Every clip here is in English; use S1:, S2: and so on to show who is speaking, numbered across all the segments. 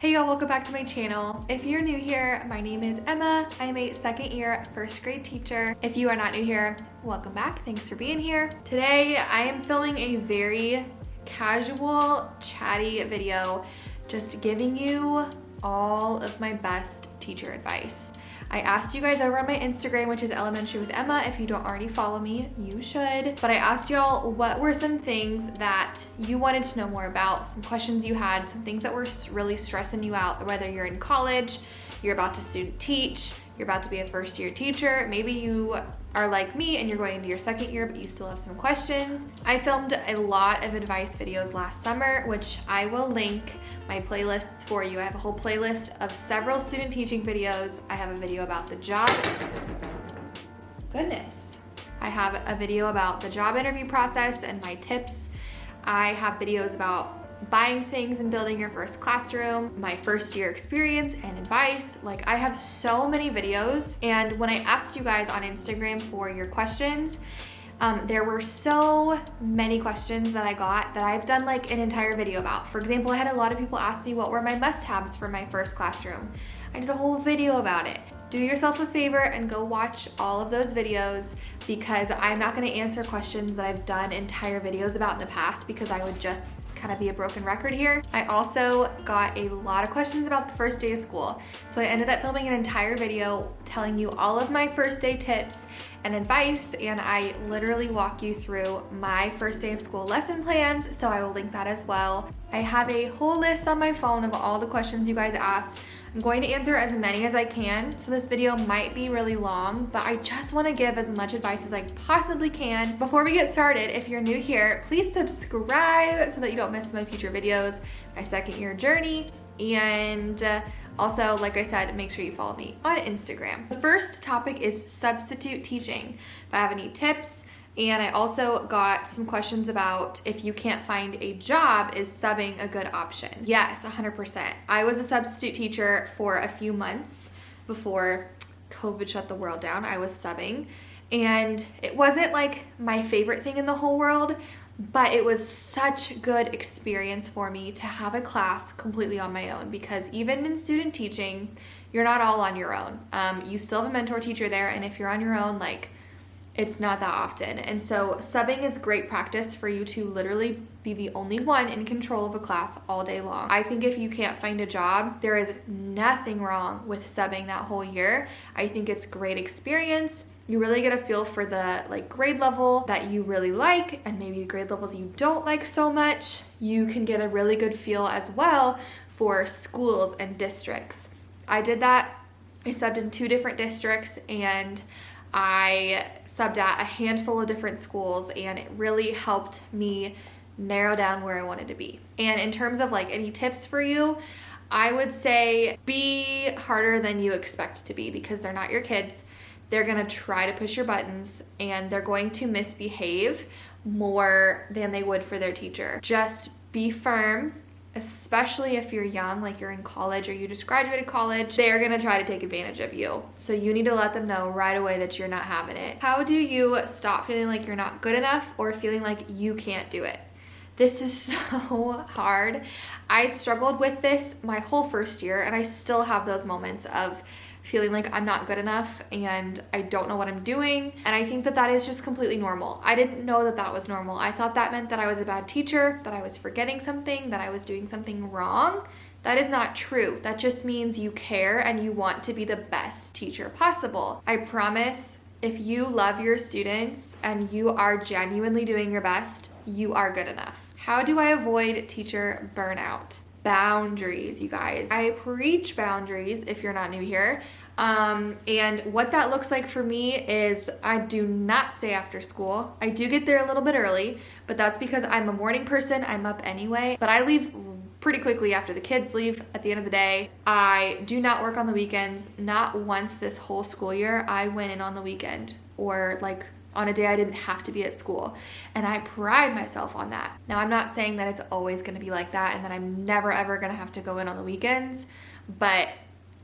S1: Hey y'all, welcome back to my channel. If you're new here, my name is Emma. I am a second year first grade teacher. If you are not new here, welcome back. Thanks for being here. Today, I am filming a very casual, chatty video, just giving you all of my best teacher advice. I asked you guys over on my Instagram, which is elementarywithemma. If you don't already follow me, you should. But I asked y'all what were some things that you wanted to know more about, some questions you had, some things that were really stressing you out, whether you're in college, you're about to student teach, you're about to be a first year teacher, maybe you are like me and you're going into your second year, but you still have some questions. I filmed a lot of advice videos last summer, which I will link my playlists for you. I have a whole playlist of several student teaching videos. I have a video about the job. Goodness. I have a video about the job interview process and my tips. I have videos about buying things and building your first classroom, my first year experience and advice. Like, I have so many videos, and when I asked you guys on Instagram for your questions, there were so many questions that I got that I've done like an entire video about. For example, I had a lot of people ask me what were my must-haves for my first classroom. I did a whole video about it. Do yourself a favor and go watch all of those videos, because I'm not going to answer questions that I've done entire videos about in the past, because I would just kind of be a broken record here. I also got a lot of questions about the first day of school. So I ended up filming an entire video telling you all of my first day tips and advice, and I literally walk you through my first day of school lesson plans, so I will link that as well. I have a whole list on my phone of all the questions you guys asked. I'm going to answer as many as I can, so this video might be really long, but I just want to give as much advice as I possibly can. Before we get started, if you're new here, please subscribe so that you don't miss my future videos, my second year journey, and also, like I said, make sure you follow me on Instagram. The first topic is substitute teaching. If I have any tips, and I also got some questions about if you can't find a job, is subbing a good option? Yes, 100%. I was a substitute teacher for a few months before COVID shut the world down. I was subbing, and it wasn't like my favorite thing in the whole world, but it was such a good experience for me to have a class completely on my own, because even in student teaching, you're not all on your own. You still have a mentor teacher there, and if you're on your own, like, it's not that often. And so subbing is great practice for you to literally be the only one in control of a class all day long. I think if you can't find a job, there is nothing wrong with subbing that whole year. I think it's great experience. You really get a feel for the grade level that you really like, and maybe the grade levels you don't like so much. You can get a really good feel as well for schools and districts. I did that. I subbed in 2 different districts, and I subbed at a handful of different schools, and it really helped me narrow down where I wanted to be. And in terms of any tips for you, I would say be harder than you expect to be, because they're not your kids. They're gonna try to push your buttons, and they're going to misbehave more than they would for their teacher. Just be firm, especially if you're young, like you're in college or you just graduated college. They're gonna try to take advantage of you. So you need to let them know right away that you're not having it. How do you stop feeling like you're not good enough or feeling like you can't do it? This is so hard. I struggled with this my whole first year, and I still have those moments of feeling like I'm not good enough and I don't know what I'm doing. And I think that that is just completely normal. I didn't know that that was normal. I thought that meant that I was a bad teacher, that I was forgetting something, that I was doing something wrong. That is not true. That just means you care and you want to be the best teacher possible. I promise, if you love your students and you are genuinely doing your best, you are good enough. How do I avoid teacher burnout? Boundaries, you guys. I preach boundaries if you're not new here. And what that looks like for me is I do not stay after school. I do get there a little bit early, but that's because I'm a morning person. I'm up anyway, but I leave pretty quickly after the kids leave at the end of the day. I do not work on the weekends. Not once this whole school year I went in on the weekend, or on a day I didn't have to be at school. And I pride myself on that. Now, I'm not saying that it's always gonna be like that and that I'm never ever gonna have to go in on the weekends, but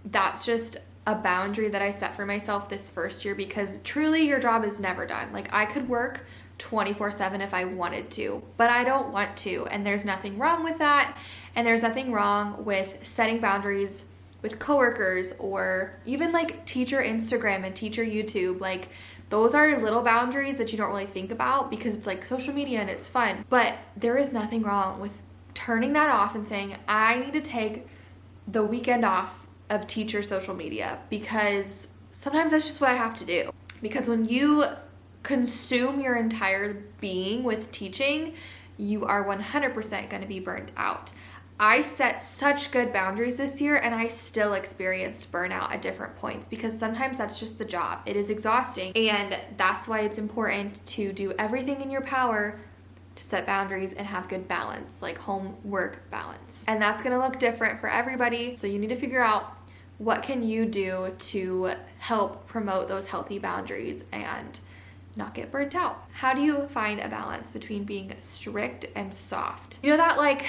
S1: that's just a boundary that I set for myself this first year, because truly your job is never done. I could work 24/7 if I wanted to, but I don't want to, and there's nothing wrong with that. And there's nothing wrong with setting boundaries with coworkers or even like teacher Instagram and teacher YouTube. Like those are little boundaries that you don't really think about because it's like social media and it's fun. But there is nothing wrong with turning that off and saying, I need to take the weekend off of teacher social media because sometimes that's just what I have to do. Because when you consume your entire being with teaching, you are 100% going to be burnt out. I set such good boundaries this year and I still experienced burnout at different points because sometimes that's just the job. It is exhausting, and that's why it's important to do everything in your power to set boundaries and have good balance, like home-work balance. And that's going to look different for everybody, so you need to figure out what can you do to help promote those healthy boundaries and not get burnt out. How do you find a balance between being strict and soft? You know that like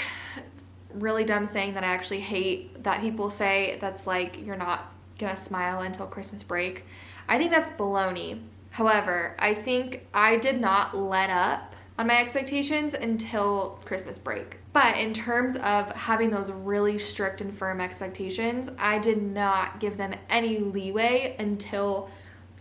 S1: really dumb saying that I actually hate that people say that's like, you're not gonna smile until Christmas break? I think that's baloney. However, I think I did not let up on my expectations until Christmas break. But in terms of having those really strict and firm expectations, I did not give them any leeway until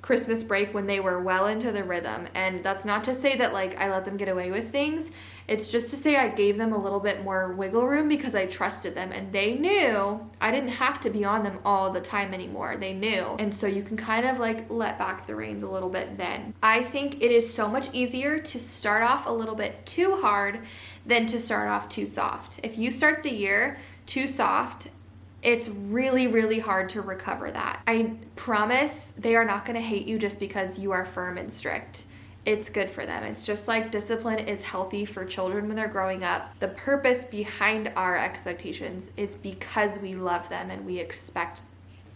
S1: Christmas break when they were well into the rhythm. And that's not to say that like I let them get away with things. It's just to say I gave them a little bit more wiggle room because I trusted them and they knew I didn't have to be on them all the time anymore. They knew. And so you can kind of like let back the reins a little bit then. I think it is so much easier to start off a little bit too hard than to start off too soft. If you start the year too soft, it's really, really hard to recover that. I promise they are not going to hate you just because you are firm and strict. It's good for them. It's just like discipline is healthy for children when they're growing up. The purpose behind our expectations is because we love them and we expect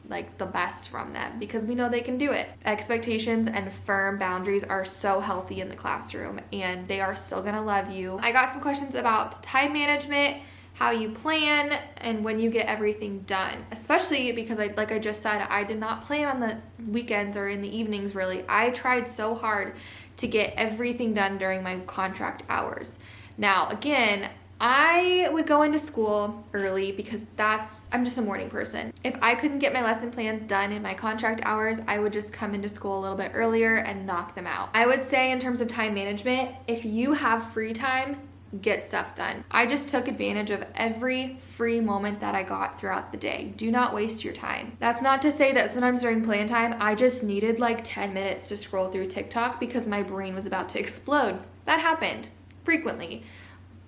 S1: like the best from them because we know they can do it. Expectations and firm boundaries are so healthy in the classroom and they are still gonna love you. I got some questions about time management, how you plan, and when you get everything done, especially because like I just said, I did not plan on the weekends or in the evenings really. I tried so hard to get everything done during my contract hours. Now, again, I would go into school early because I'm just a morning person. If I couldn't get my lesson plans done in my contract hours, I would just come into school a little bit earlier and knock them out. I would say in terms of time management, if you have free time, get stuff done. I just took advantage of every free moment that I got throughout the day. Do not waste your time. That's not to say that sometimes during plan time, I just needed like 10 minutes to scroll through TikTok because my brain was about to explode. That happened frequently,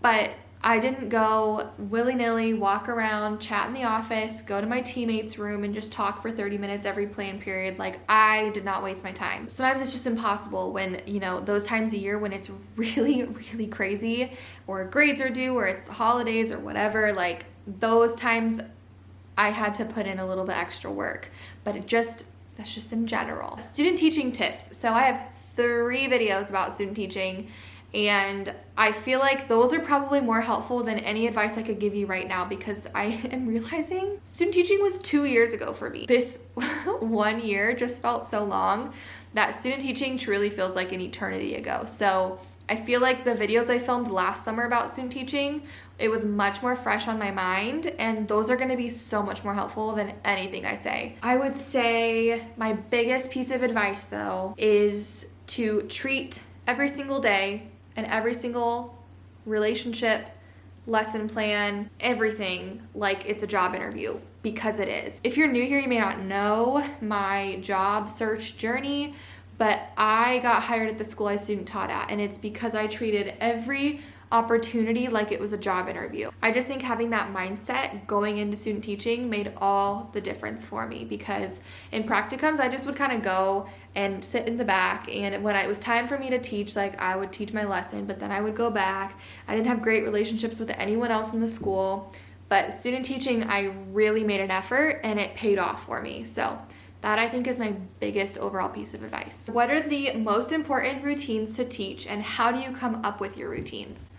S1: but I didn't go willy-nilly, walk around, chat in the office, go to my teammate's room and just talk for 30 minutes every plan period. Like I did not waste my time. Sometimes it's just impossible when, you know, those times a year when it's really, really crazy or grades are due or it's the holidays or whatever, like those times I had to put in a little bit extra work, but that's just in general. Student teaching tips. So I have 3 videos about student teaching. And I feel like those are probably more helpful than any advice I could give you right now because I am realizing student teaching was 2 years ago for me. This 1 year just felt so long that student teaching truly feels like an eternity ago. So I feel like the videos I filmed last summer about student teaching, it was much more fresh on my mind, and those are going to be so much more helpful than anything I say. I would say my biggest piece of advice though is to treat every single day and every single relationship, lesson plan, everything like it's a job interview, because it is. If you're new here, you may not know my job search journey, but I got hired at the school I student taught at, and it's because I treated every opportunity like it was a job interview. I just think having that mindset going into student teaching made all the difference for me, because in practicums I just would kind of go and sit in the back, and when it was time for me to teach, like I would teach my lesson, but then I would go back. I didn't have great relationships with anyone else in the school, but student teaching I really made an effort and it paid off for me. So that I think is my biggest overall piece of advice. What are the most important routines to teach, and how do you come up with your routines?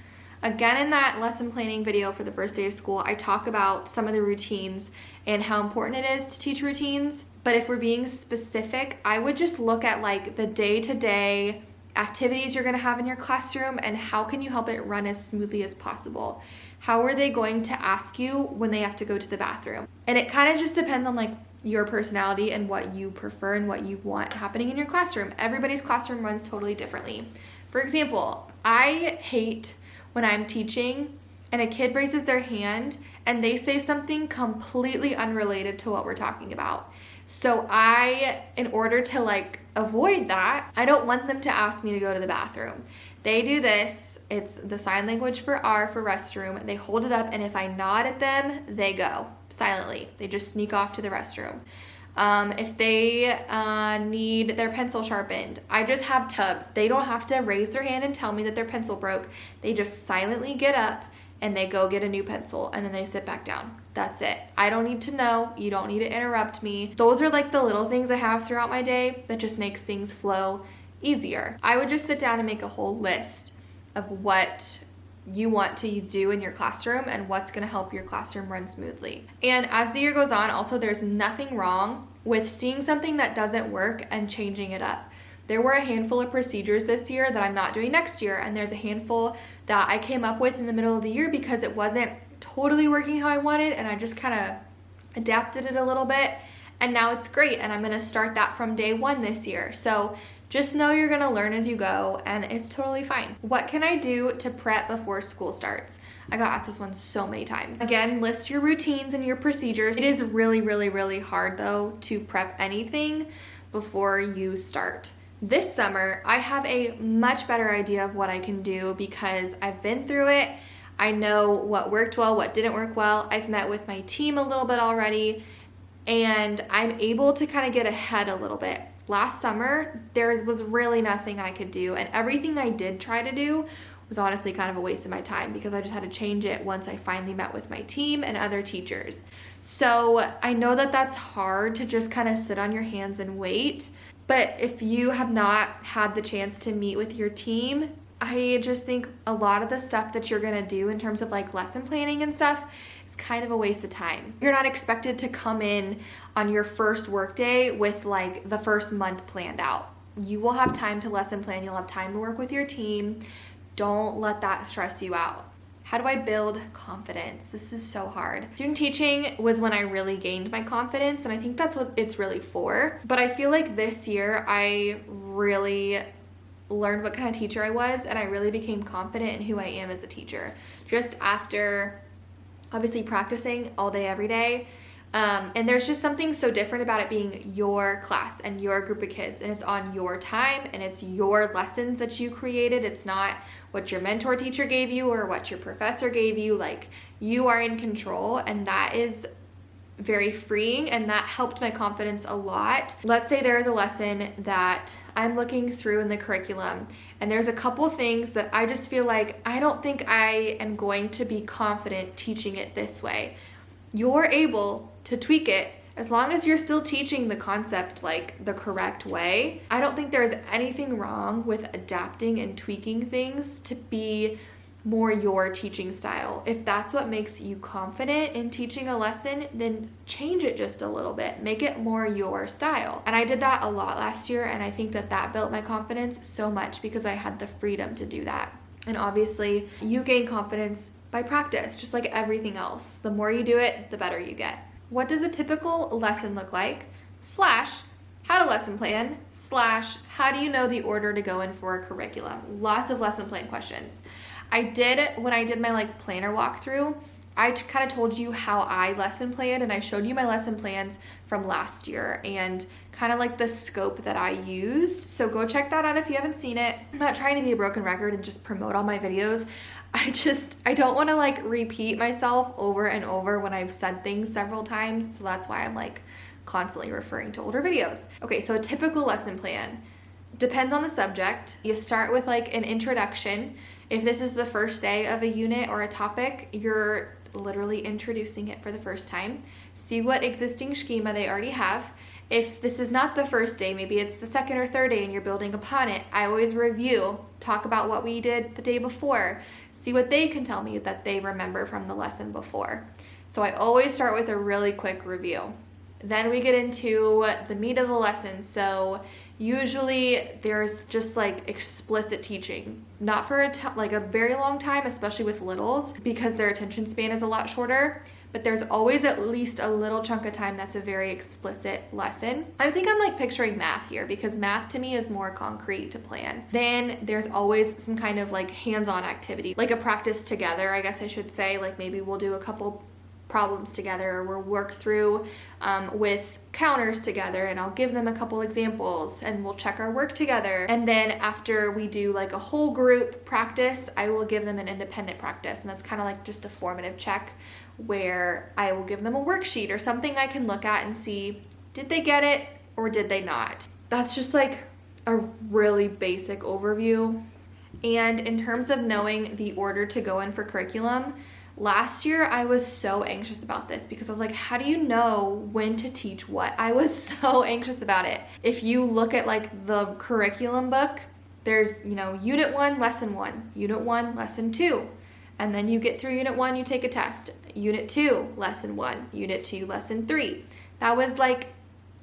S1: Again, in that lesson planning video for the first day of school, I talk about some of the routines and how important it is to teach routines. But if we're being specific, I would just look at like the day-to-day activities you're gonna have in your classroom and how can you help it run as smoothly as possible. how are they going to ask you when they have to go to the bathroom? And it kind of just depends on like your personality and what you prefer and what you want happening in your classroom. Everybody's classroom runs totally differently. For example, I hate when I'm teaching and a kid raises their hand and they say something completely unrelated to what we're talking about. So in order to like avoid that, I don't want them to ask me to go to the bathroom. They do this, it's the sign language for R for restroom. They hold it up, and if I nod at them, they go silently. They just sneak off to the restroom. If they need their pencil sharpened, I just have tubs. They don't have to raise their hand and tell me that their pencil broke. They just silently get up and they go get a new pencil, and then they sit back down. That's it. I don't need to know. You don't need to interrupt me. Those are like the little things I have throughout my day that just makes things flow easier. I would just sit down and make a whole list of what you want to do in your classroom and what's going to help your classroom run smoothly. And as the year goes on, also there's nothing wrong with seeing something that doesn't work and changing it up. There were a handful of procedures this year that I'm not doing next year, and there's a handful that I came up with in the middle of the year because it wasn't totally working how I wanted, and I just kind of adapted it a little bit, and now it's great, and I'm going to start that from day one this year. So just know you're going to learn as you go, and it's totally fine. What can I do to prep before school starts? I got asked this one so many times. Again, list your routines and your procedures. It is really, really, really hard though to prep anything before you start. This summer, I have a much better idea of what I can do because I've been through it. I know what worked well, what didn't work well. I've met with my team a little bit already, and I'm able to kind of get ahead a little bit. Last summer, there was really nothing I could do, and everything I did try to do was honestly kind of a waste of my time because I just had to change it once I finally met with my team and other teachers. So I know that that's hard to just kind of sit on your hands and wait, but if you have not had the chance to meet with your team, I just think a lot of the stuff that you're going to do in terms of like lesson planning and stuff is kind of a waste of time. You're not expected to come in on your first workday with like the first month planned out. You will have time to lesson plan. You'll have time to work with your team. Don't let that stress you out. How do I build confidence? This is so hard. Student teaching was when I really gained my confidence, and I think that's what it's really for. But I feel like this year I really learned what kind of teacher I was, and I really became confident in who I am as a teacher. Just after obviously practicing all day, every day. And there's just something so different about it being your class and your group of kids, and it's on your time and it's your lessons that you created. It's not what your mentor teacher gave you or what your professor gave you. Like, you are in control, and that is very freeing, and that helped my confidence a lot. Let's say there is a lesson that I'm looking through in the curriculum, and there's a couple things that I just feel like I don't think I am going to be confident teaching it this way. You're able to tweak it as long as you're still teaching the concept like the correct way. I don't think there is anything wrong with adapting and tweaking things to be more your teaching style. If that's what makes you confident in teaching a lesson, then change it just a little bit. Make it more your style. And I did that a lot last year, and I think that that built my confidence so much because I had the freedom to do that. And obviously, you gain confidence by practice, just like everything else. The more you do it, the better you get. What does a typical lesson look like? / how to lesson plan / how do you know the order to go in for a curriculum? Lots of lesson plan questions. When I did my like planner walkthrough, I kind of told you how I lesson planned, and I showed you my lesson plans from last year and kind of like the scope that I used. So go check that out if you haven't seen it. I'm not trying to be a broken record and just promote all my videos. I don't want to like repeat myself over and over when I've said things several times. So that's why I'm like constantly referring to older videos. Okay, so a typical lesson plan depends on the subject. You start with like an introduction. If this is the first day of a unit or a topic, you're literally introducing it for the first time. See what existing schema they already have. If this is not the first day, maybe it's the second or third day and you're building upon it, I always review, talk about what we did the day before, see what they can tell me that they remember from the lesson before. So I always start with a really quick review. Then we get into the meat of the lesson. So Usually there's just like explicit teaching, not for like a very long time, especially with littles, because their attention span is a lot shorter, but there's always at least a little chunk of time that's a very explicit lesson. I think I'm like picturing math here, because math to me is more concrete to plan. Then there's always some kind of like hands-on activity, like a practice together, I guess I should say. Like maybe we'll do a couple problems together, or we'll work through with counters together, and I'll give them a couple examples and we'll check our work together. And then after we do like a whole group practice, I will give them an independent practice, and that's kind of like just a formative check where I will give them a worksheet or something I can look at and see, did they get it or did they not? That's just like a really basic overview. And in terms of knowing the order to go in for curriculum, last year I was so anxious about this, because I was like, how do you know when to teach what? I was so anxious about it. If you look at like the curriculum book, there's, unit 1, lesson 1, unit 1, lesson 2. And then you get through unit 1, you take a test. Unit 2, lesson 1, unit 2, lesson 3. That was like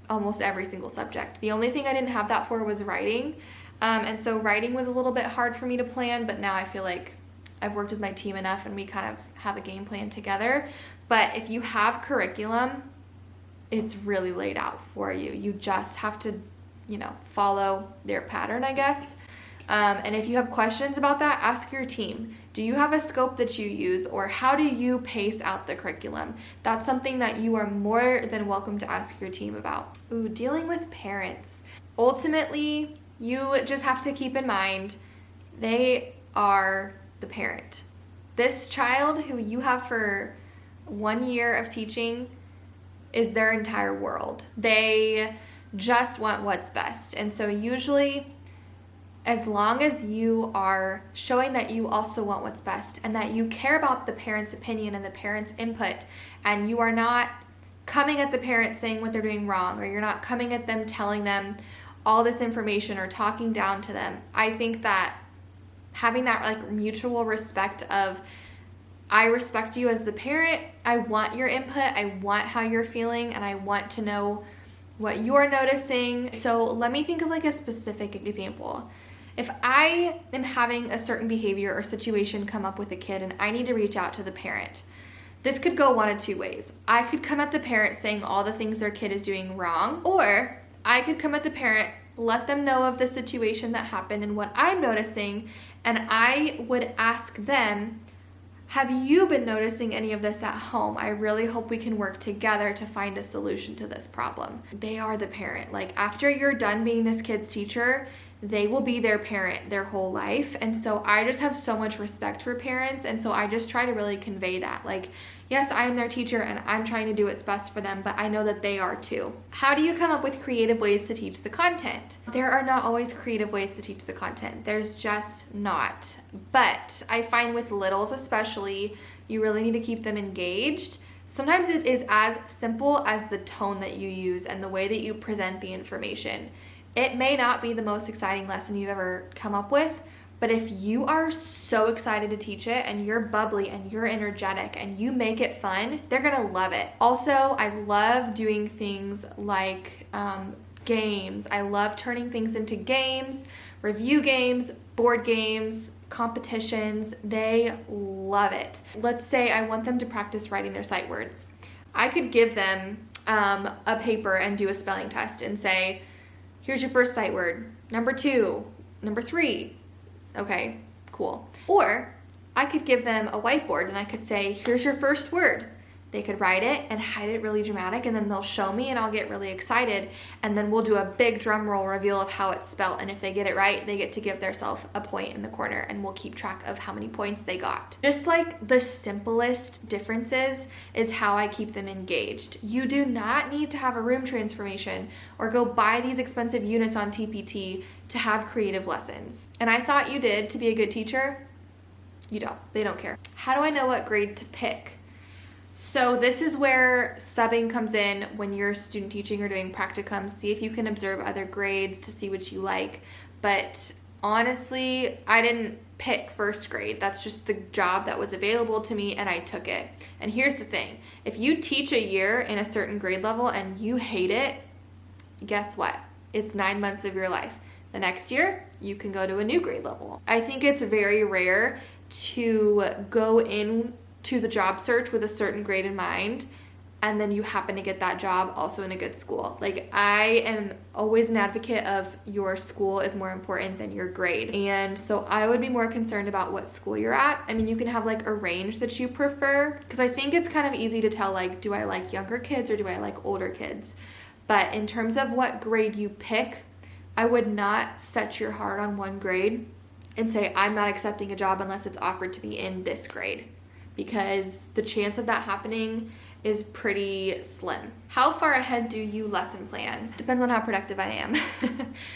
S1: almost every single subject. The only thing I didn't have that for was writing. And so writing was a little bit hard for me to plan, but now I feel like I've worked with my team enough and we kind of have a game plan together. But if you have curriculum, it's really laid out for you. You just have to, follow their pattern, I guess. And if you have questions about that, ask your team. Do you have a scope that you use, or how do you pace out the curriculum? That's something that you are more than welcome to ask your team about. Ooh, dealing with parents. Ultimately, you just have to keep in mind, they are the parent. This child who you have for 1 year of teaching is their entire world. They just want what's best. And so usually, as long as you are showing that you also want what's best and that you care about the parent's opinion and the parent's input, and you are not coming at the parent saying what they're doing wrong, or you're not coming at them telling them all this information or talking down to them, I think that having that like mutual respect of, I respect you as the parent, I want your input, I want how you're feeling, and I want to know what you're noticing. So let me think of like a specific example. If I am having a certain behavior or situation come up with a kid and I need to reach out to the parent, this could go one of two ways. I could come at the parent saying all the things their kid is doing wrong, or I could come at the parent, let them know of the situation that happened and what I'm noticing, and I would ask them, have you been noticing any of this at home? I really hope we can work together to find a solution to this problem. They are the parent. Like, after you're done being this kid's teacher, they will be their parent their whole life. And so I just have so much respect for parents. And so I just try to really convey that. Like, yes, I am their teacher and I'm trying to do what's best for them, but I know that they are too. How do you come up with creative ways to teach the content? There are not always creative ways to teach the content. There's just not. But I find with littles especially, you really need to keep them engaged. Sometimes it is as simple as the tone that you use and the way that you present the information. It may not be the most exciting lesson you've ever come up with, but if you are so excited to teach it and you're bubbly and you're energetic and you make it fun, they're gonna love it. Also, I love doing things like games. I love turning things into games, review games, board games, competitions. They love it. Let's say I want them to practice writing their sight words. I could give them a paper and do a spelling test and say, here's your first sight word, number 2, number 3. Okay, cool. Or I could give them a whiteboard and I could say, here's your first word. They could write it and hide it really dramatic, and then they'll show me and I'll get really excited, and then we'll do a big drum roll reveal of how it's spelled, and if they get it right, they get to give themselves a point in the corner, and we'll keep track of how many points they got. Just like the simplest differences is how I keep them engaged. You do not need to have a room transformation or go buy these expensive units on TPT to have creative lessons. And I thought you did to be a good teacher. You don't. They don't care. How do I know what grade to pick? So this is where subbing comes in when you're student teaching or doing practicums. See if you can observe other grades to see what you like. But honestly, I didn't pick first grade. That's just the job that was available to me and I took it. And here's the thing. If you teach a year in a certain grade level and you hate it, guess what? It's 9 months of your life. The next year, you can go to a new grade level. I think it's very rare to go into the job search with a certain grade in mind, and then you happen to get that job also in a good school. Like, I am always an advocate of your school is more important than your grade. And so I would be more concerned about what school you're at. I mean, you can have like a range that you prefer, because I think it's kind of easy to tell, like, do I like younger kids or do I like older kids? But in terms of what grade you pick, I would not set your heart on one grade and say, I'm not accepting a job unless it's offered to me in this grade, because the chance of that happening is pretty slim. How far ahead do you lesson plan? Depends on how productive I am.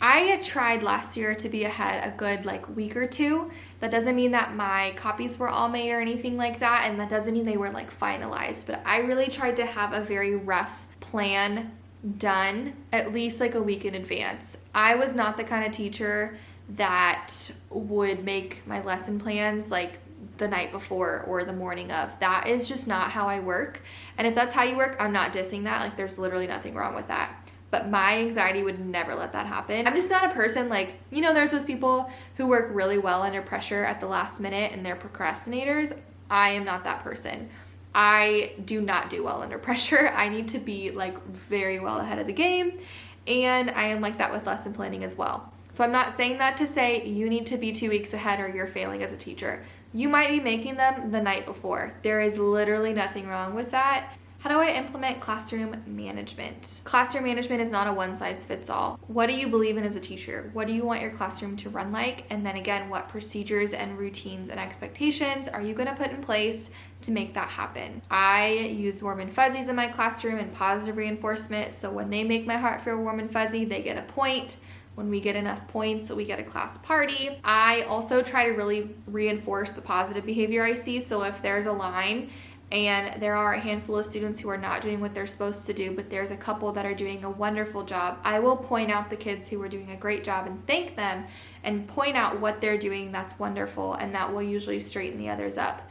S1: I tried last year to be ahead a good like week or two. That doesn't mean that my copies were all made or anything like that, and that doesn't mean they were like finalized, but I really tried to have a very rough plan done at least like a week in advance. I was not the kind of teacher that would make my lesson plans like the night before or the morning of. That is just not how I work. And if that's how you work, I'm not dissing that. Like, there's literally nothing wrong with that. But my anxiety would never let that happen. I'm just not a person like, you know, there's those people who work really well under pressure at the last minute and they're procrastinators. I am not that person. I do not do well under pressure. I need to be like very well ahead of the game. And I am like that with lesson planning as well. So I'm not saying that to say you need to be 2 weeks ahead or you're failing as a teacher. You might be making them the night before. There is literally nothing wrong with that. How do I implement classroom management? Classroom management is not a one-size-fits-all. What do you believe in as a teacher? What do you want your classroom to run like? And then again, what procedures and routines and expectations are you gonna put in place to make that happen? I use warm and fuzzies in my classroom and positive reinforcement. So when they make my heart feel warm and fuzzy, they get a point. When we get enough points, we get a class party. I also try to really reinforce the positive behavior I see. So if there's a line and there are a handful of students who are not doing what they're supposed to do, but there's a couple that are doing a wonderful job, I will point out the kids who are doing a great job and thank them and point out what they're doing that's wonderful, and that will usually straighten the others up.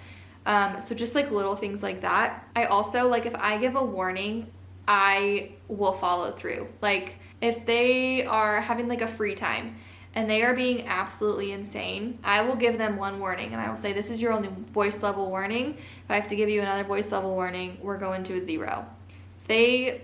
S1: So just like little things like that. I also, like, if I give a warning, I will follow through. Like, if they are having like a free time and they are being absolutely insane, I will give them one warning and I will say, this is your only voice level warning. If I have to give you another voice level warning, we're going to a 0. If they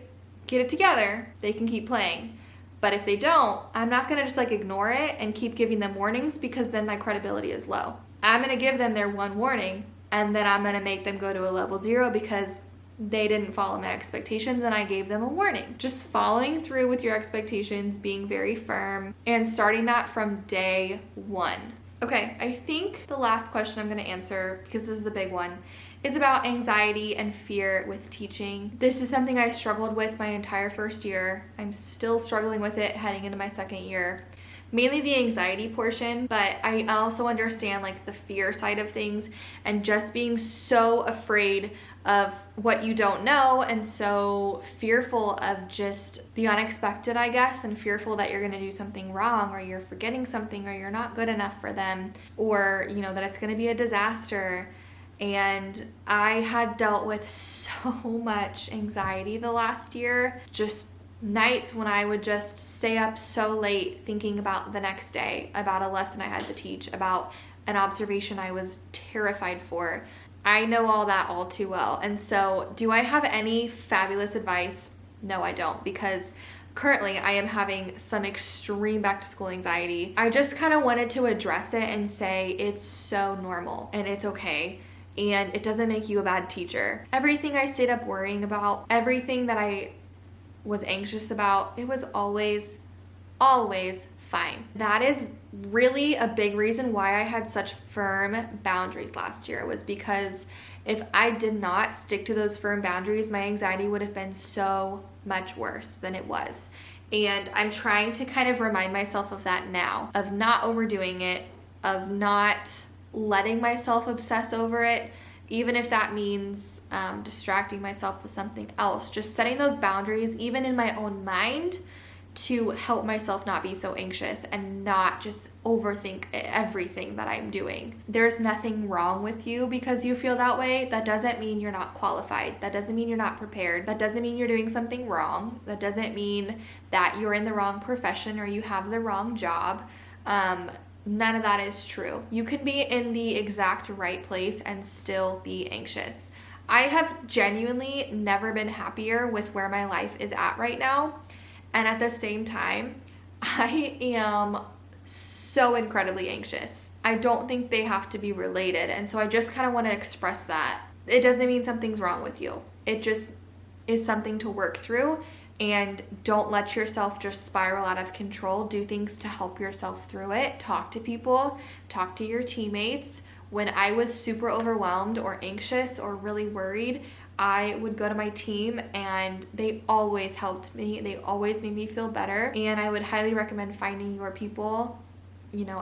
S1: get it together, they can keep playing. But if they don't, I'm not gonna just like ignore it and keep giving them warnings, because then my credibility is low. I'm gonna give them their one warning and then I'm gonna make them go to a level 0 because they didn't follow my expectations and I gave them a warning. Just following through with your expectations, being very firm, and starting that from day one. Okay, I think the last question I'm gonna answer, because this is a big one, is about anxiety and fear with teaching. This is something I struggled with my entire first year. I'm still struggling with it heading into my second year. Mainly the anxiety portion, but I also understand like the fear side of things and just being so afraid of what you don't know and so fearful of just the unexpected, I guess, and fearful that you're gonna do something wrong or you're forgetting something or you're not good enough for them, or you know that it's gonna be a disaster. And I had dealt with so much anxiety the last year, just nights when I would just stay up so late thinking about the next day, about a lesson I had to teach, about an observation I was terrified for. I know all that all too well. And so do I have any fabulous advice? No, I don't, because currently I am having some extreme back to school anxiety. I just kind of wanted to address it and say it's so normal and it's okay. And it doesn't make you a bad teacher. Everything I stayed up worrying about, everything that I was anxious about, it was always fine. That is really a big reason why I had such firm boundaries last year, was because if I did not stick to those firm boundaries, my anxiety would have been so much worse than it was. And I'm trying to kind of remind myself of that now, of not overdoing it, of not letting myself obsess over it, even if that means distracting myself with something else. Just setting those boundaries, even in my own mind, to help myself not be so anxious and not just overthink everything that I'm doing. There's nothing wrong with you because you feel that way. That doesn't mean you're not qualified. That doesn't mean you're not prepared. That doesn't mean you're doing something wrong. That doesn't mean that you're in the wrong profession or you have the wrong job. None of that is true. You can be in the exact right place and still be anxious. I have genuinely never been happier with where my life is at right now. And at the same time, I am so incredibly anxious. I don't think they have to be related. And so I just kind of want to express that. It doesn't mean something's wrong with you. It just is something to work through. And don't let yourself just spiral out of control. Do things to help yourself through it. Talk to people. Talk to your teammates. When I was super overwhelmed or anxious or really worried, I would go to my team and they always helped me. They always made me feel better. And I would highly recommend finding your people,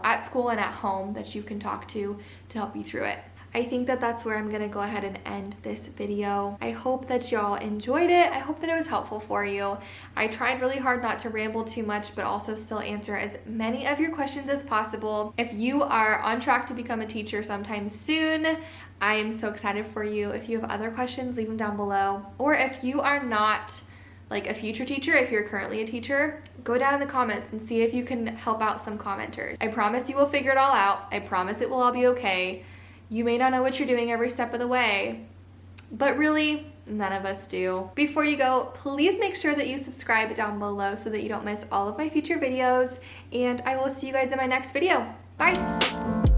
S1: at school and at home that you can talk to help you through it. I think that that's where I'm gonna go ahead and end this video. I hope that y'all enjoyed it. I hope that it was helpful for you. I tried really hard not to ramble too much, but also still answer as many of your questions as possible. If you are on track to become a teacher sometime soon, I am so excited for you. If you have other questions, leave them down below. Or if you are not like a future teacher, if you're currently a teacher, go down in the comments and see if you can help out some commenters. I promise you will figure it all out. I promise it will all be okay. You may not know what you're doing every step of the way, but really, none of us do. Before you go, please make sure that you subscribe down below so that you don't miss all of my future videos, and I will see you guys in my next video. Bye!